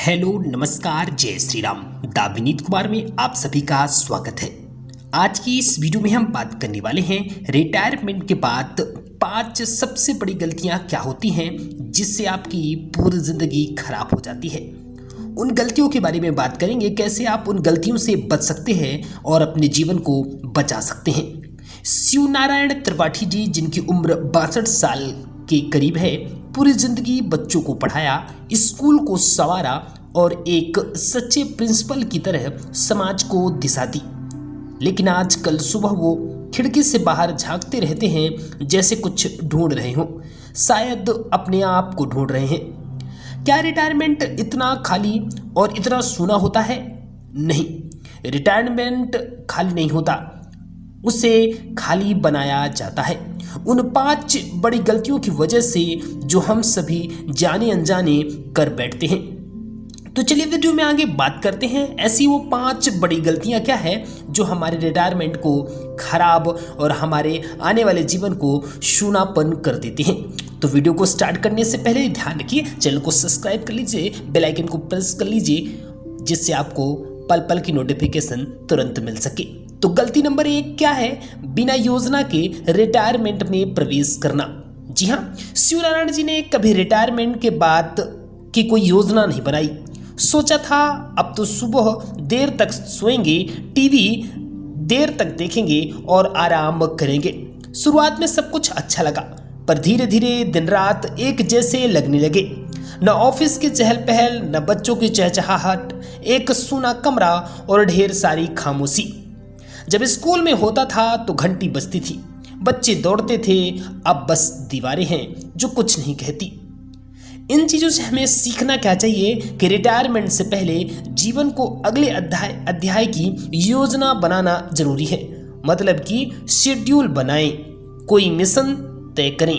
Hello नमस्कार जय श्री राम। दा विनीत कुमार में आप सभी का स्वागत है। आज की इस वीडियो में हम बात करने वाले हैं रिटायरमेंट के बाद 5 सबसे बड़ी गलतियां क्या होती हैं जिससे आपकी पूरी जिंदगी खराब हो जाती है। उन गलतियों के बारे में बात करेंगे, कैसे आप उन गलतियों से बच सकते हैं और अपने जीवन को बचा सकते हैं। शिव नारायण त्रिपाठी जी, जिनकी उम्र 62 साल के करीब है, पूरी जिंदगी बच्चों को पढ़ाया, स्कूल को संवारा और एक सच्चे प्रिंसिपल की तरह समाज को दिशा दी। लेकिन आज कल सुबह वो खिड़की से बाहर झांकते रहते हैं जैसे कुछ ढूंढ रहे हों, शायद अपने आप को ढूंढ रहे हैं। क्या रिटायरमेंट इतना खाली और इतना सूना होता है? नहीं, रिटायरमेंट खाली नहीं होता, उसे खाली बनाया जाता है उन 5 बड़ी गलतियों की वजह से जो हम सभी जाने अनजाने कर बैठते हैं। तो चलिए वीडियो में आगे बात करते हैं, ऐसी वो 5 बड़ी गलतियां क्या है जो हमारे रिटायरमेंट को खराब और हमारे आने वाले जीवन को शूनापन कर देते हैं। तो वीडियो को स्टार्ट करने से पहले ध्यान रखिए, चैनल को सब्सक्राइब कर लीजिए, बेल आइकन को प्रेस कर लीजिए जिससे आपको पल पल की नोटिफिकेशन तुरंत मिल सके। तो गलती नंबर 1 क्या है? बिना योजना के रिटायरमेंट में प्रवेश करना। जी हाँ, शिव नारायण जी ने कभी रिटायरमेंट के बाद की कोई योजना नहीं बनाई। सोचा था अब तो सुबह देर तक सोएंगे, टीवी देर तक देखेंगे और आराम करेंगे। शुरुआत में सब कुछ अच्छा लगा, पर धीरे धीरे दिन रात एक जैसे लगने लगे। न ऑफिस की चहल पहल, न बच्चों की चहचहाहट, एक सूना कमरा और ढेर सारी खामोशी। जब स्कूल में होता था तो घंटी बजती थी, बच्चे दौड़ते थे, अब बस दीवारें हैं जो कुछ नहीं कहती। इन चीज़ों से हमें सीखना क्या चाहिए कि रिटायरमेंट से पहले जीवन को अगले अध्याय की योजना बनाना जरूरी है। मतलब कि शेड्यूल बनाएं, कोई मिशन तय करें,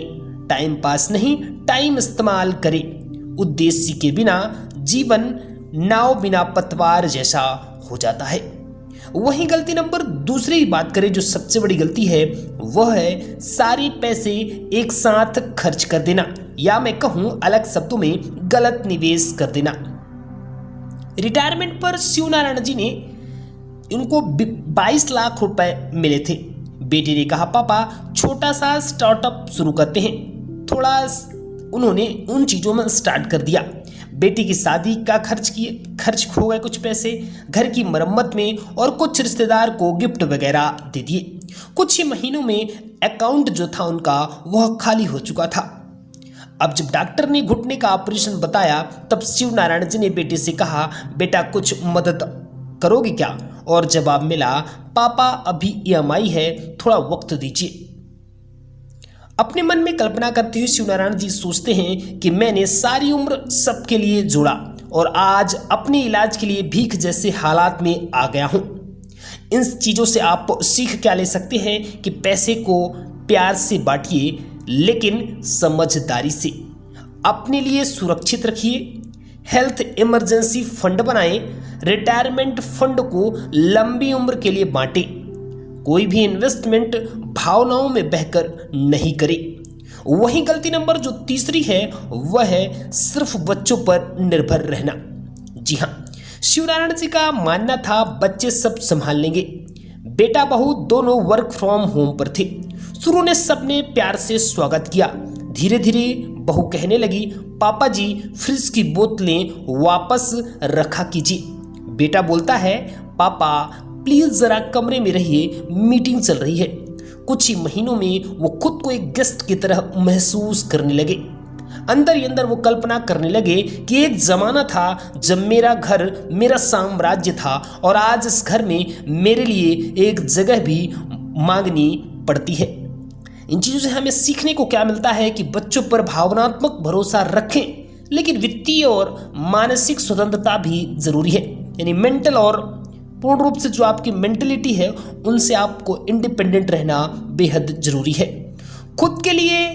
टाइम पास नहीं टाइम इस्तेमाल करें। उद्देश्य के बिना जीवन नाव बिना पतवार जैसा हो जाता है। वही गलती नंबर 2 की बात करें, जो सबसे बड़ी गलती है वह है सारे पैसे एक साथ खर्च कर देना, या मैं कहूं अलग शब्दों में गलत निवेश कर देना। रिटायरमेंट पर शिव नारायण जी ने इनको 22 लाख रुपए मिले थे। बेटे ने कहा, पापा छोटा सा स्टार्टअप शुरू करते हैं। थोड़ा उन्होंने उन चीज़ों में स्टार्ट कर दिया। बेटी की शादी का खर्च हो गए कुछ पैसे, घर की मरम्मत में, और कुछ रिश्तेदार को गिफ्ट वगैरह दे दिए। कुछ ही महीनों में अकाउंट जो था उनका वह खाली हो चुका था। अब जब डॉक्टर ने घुटने का ऑपरेशन बताया तब शिव नारायण जी ने बेटे से कहा, बेटा कुछ मदद करोगे क्या? और जवाब मिला, पापा अभी EMI है, थोड़ा वक्त दीजिए। अपने मन में कल्पना करते हुए शिव नारायण जी सोचते हैं कि मैंने सारी उम्र सबके लिए जोड़ा और आज अपने इलाज के लिए भीख जैसे हालात में आ गया हूं। इन चीज़ों से आप सीख क्या ले सकते हैं कि पैसे को प्यार से बांटिए, लेकिन समझदारी से। अपने लिए सुरक्षित रखिए, हेल्थ इमरजेंसी फंड बनाएं, रिटायरमेंट फंड को लंबी उम्र के लिए बांटें। कोई भी इन्वेस्टमेंट भावनाओं में बहकर नहीं करे। वही गलती नंबर जो 3 है वह है सिर्फ बच्चों पर निर्भर रहना। जी हाँ, शिव नारायण जी का मानना था बच्चे सब संभाल लेंगे। बेटा बहू दोनों वर्क फ्रॉम होम पर थे। शुरू में सबने प्यार से स्वागत किया, धीरे धीरे बहू कहने लगी, पापा जी फ्रिज की बोतलें वापस रखा कीजिए। बेटा बोलता है, पापा प्लीज जरा कमरे में रहिए, मीटिंग चल रही है। कुछ ही महीनों में वो खुद को एक गेस्ट की तरह महसूस करने लगे। अंदर ही अंदर वो कल्पना करने लगे कि एक जमाना था जब मेरा घर मेरा साम्राज्य था और आज इस घर में मेरे लिए एक जगह भी मांगनी पड़ती है। इन चीज़ों से हमें सीखने को क्या मिलता है कि बच्चों पर भावनात्मक भरोसा रखें, लेकिन वित्तीय और मानसिक स्वतंत्रता भी जरूरी है। यानी मेंटल और पूर्ण रूप से जो आपकी मेंटलिटी है उनसे आपको इंडिपेंडेंट रहना बेहद जरूरी है। खुद के लिए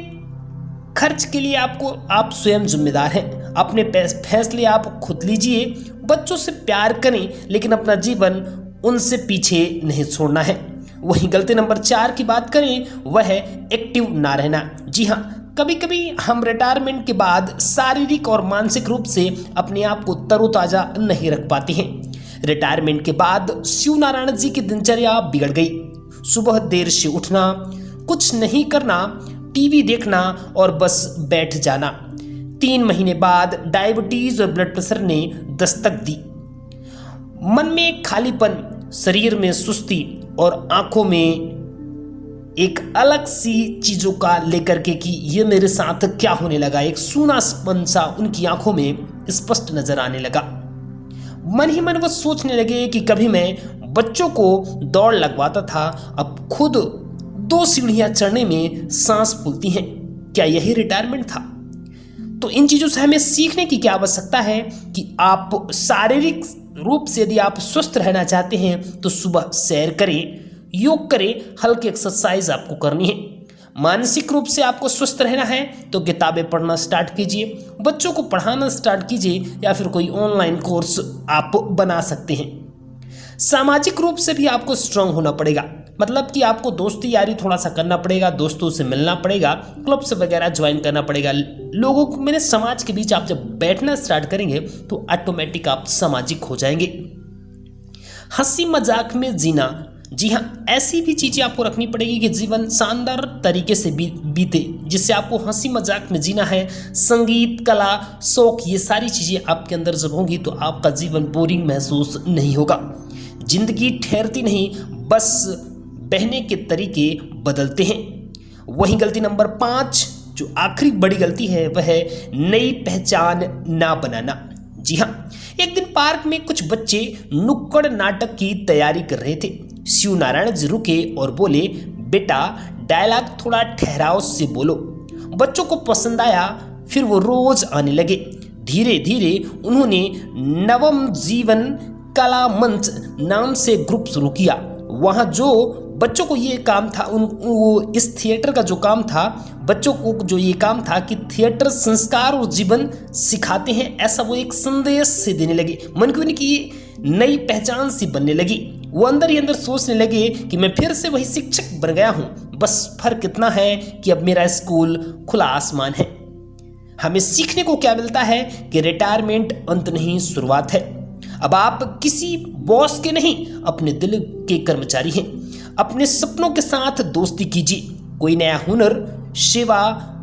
खर्च के लिए आप स्वयं जिम्मेदार हैं। अपने फैसले आप खुद लीजिए। बच्चों से प्यार करें, लेकिन अपना जीवन उनसे पीछे नहीं छोड़ना है। वहीं गलती नंबर 4 की बात करें वह है एक्टिव ना रहना। जी हाँ, कभी कभी हम रिटायरमेंट के बाद शारीरिक और मानसिक रूप से अपने आप को तरोताजा नहीं रख पाते हैं। रिटायरमेंट के बाद शिव नारायण जी की दिनचर्या बिगड़ गई। सुबह देर से उठना, कुछ नहीं करना, टीवी देखना और बस बैठ जाना। 3 महीने बाद डायबिटीज और ब्लड प्रेशर ने दस्तक दी। मन में खालीपन, शरीर में सुस्ती और आंखों में एक अलग सी चीजों का लेकर के कि ये मेरे साथ क्या होने लगा, एक सूनापन सा उनकी आंखों में स्पष्ट नजर आने लगा। मन ही मन वो सोचने लगे कि कभी मैं बच्चों को दौड़ लगवाता था, अब खुद 2 सीढ़ियां चढ़ने में सांस फूलती हैं। क्या यही रिटायरमेंट था? तो इन चीजों से हमें सीखने की क्या आवश्यकता है कि आप शारीरिक रूप से यदि आप स्वस्थ रहना चाहते हैं तो सुबह सैर करें, योग करें, हल्की एक्सरसाइज आपको करनी है। मानसिक रूप से आपको स्वस्थ रहना है तो किताबें पढ़ना स्टार्ट कीजिए, बच्चों को पढ़ाना स्टार्ट कीजिए या फिर कोई ऑनलाइन कोर्स आप बना सकते हैं। सामाजिक रूप से भी आपको स्ट्रांग होना पड़ेगा, मतलब कि आपको दोस्ती यारी थोड़ा सा करना पड़ेगा, दोस्तों से मिलना पड़ेगा, क्लब्स वगैरह ज्वाइन करना पड़ेगा। लोगों को मेरे समाज के बीच आप जब बैठना स्टार्ट करेंगे तो ऑटोमेटिक आप सामाजिक हो जाएंगे। हंसी मजाक में जीना, जी हाँ, ऐसी भी चीजें आपको रखनी पड़ेगी कि जीवन शानदार तरीके से बीते, जिससे आपको हंसी मजाक में जीना है। संगीत, कला, शौक, ये सारी चीजें आपके अंदर जब होंगी तो आपका जीवन बोरिंग महसूस नहीं होगा। जिंदगी ठहरती नहीं, बस बहने के तरीके बदलते हैं। वही गलती नंबर 5 जो आखिरी बड़ी गलती है वह है नई पहचान ना बनाना। जी हाँ, एक दिन पार्क में कुछ बच्चे नुक्कड़ नाटक की तैयारी कर रहे थे। शिव नारायण जी रुके और बोले, बेटा डायलॉग थोड़ा ठहराव से बोलो। बच्चों को पसंद आया, फिर वो रोज आने लगे। धीरे धीरे उन्होंने नवम जीवन कला मंच नाम से ग्रुप शुरू किया। वहाँ जो बच्चों को ये काम था, वो इस थिएटर का जो काम था, बच्चों को जो ये काम था कि थिएटर संस्कार और जीवन सिखाते हैं, ऐसा वो एक संदेश से देने लगे। मन को उनकी नई पहचान सी बनने लगी। वो अंदर ही अंदर सोचने लगे कि मैं फिर से वही शिक्षक बन गया हूँ, बस फर्क इतना है कि अब मेरा स्कूल खुला आसमान है। हमें सीखने को क्या मिलता है कि रिटायरमेंट अंत नहीं, शुरुआत है। अब आप किसी बॉस के नहीं, अपने दिल के कर्मचारी हैं। अपने सपनों के साथ दोस्ती कीजिए, कोई नया हुनर, सेवा,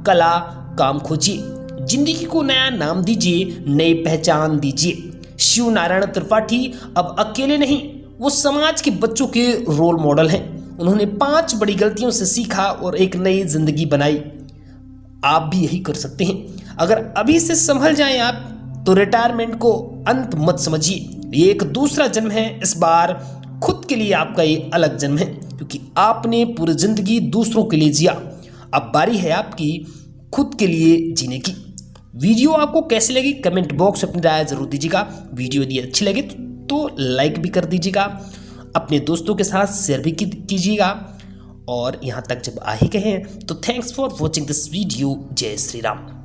कला, काम खोजिए, जिंदगी को नया नाम दीजिए, नई पहचान दीजिए। शिव नारायण त्रिपाठी अब अकेले नहीं, वो समाज के बच्चों के रोल मॉडल हैं। उन्होंने 5 बड़ी गलतियों से सीखा और एक नई जिंदगी बनाई। आप भी यही कर सकते हैं। अगर अभी से संभल जाएं आप तो रिटायरमेंट को अंत मत समझिए, ये एक दूसरा जन्म है। इस बार खुद के लिए आपका ये अलग जन्म है, क्योंकि आपने पूरी जिंदगी दूसरों के लिए जिया। अब बारी है आपकी खुद के लिए जीने की। वीडियो आपको कैसी लगी कमेंट बॉक्स में अपनी राय जरूर दीजिएगा। वीडियो यदि अच्छी लगे तो लाइक भी कर दीजिएगा, अपने दोस्तों के साथ शेयर भी कीजिएगा। और यहाँ तक जब आ ही गए हैं तो thanks for watching this video. जय श्री राम।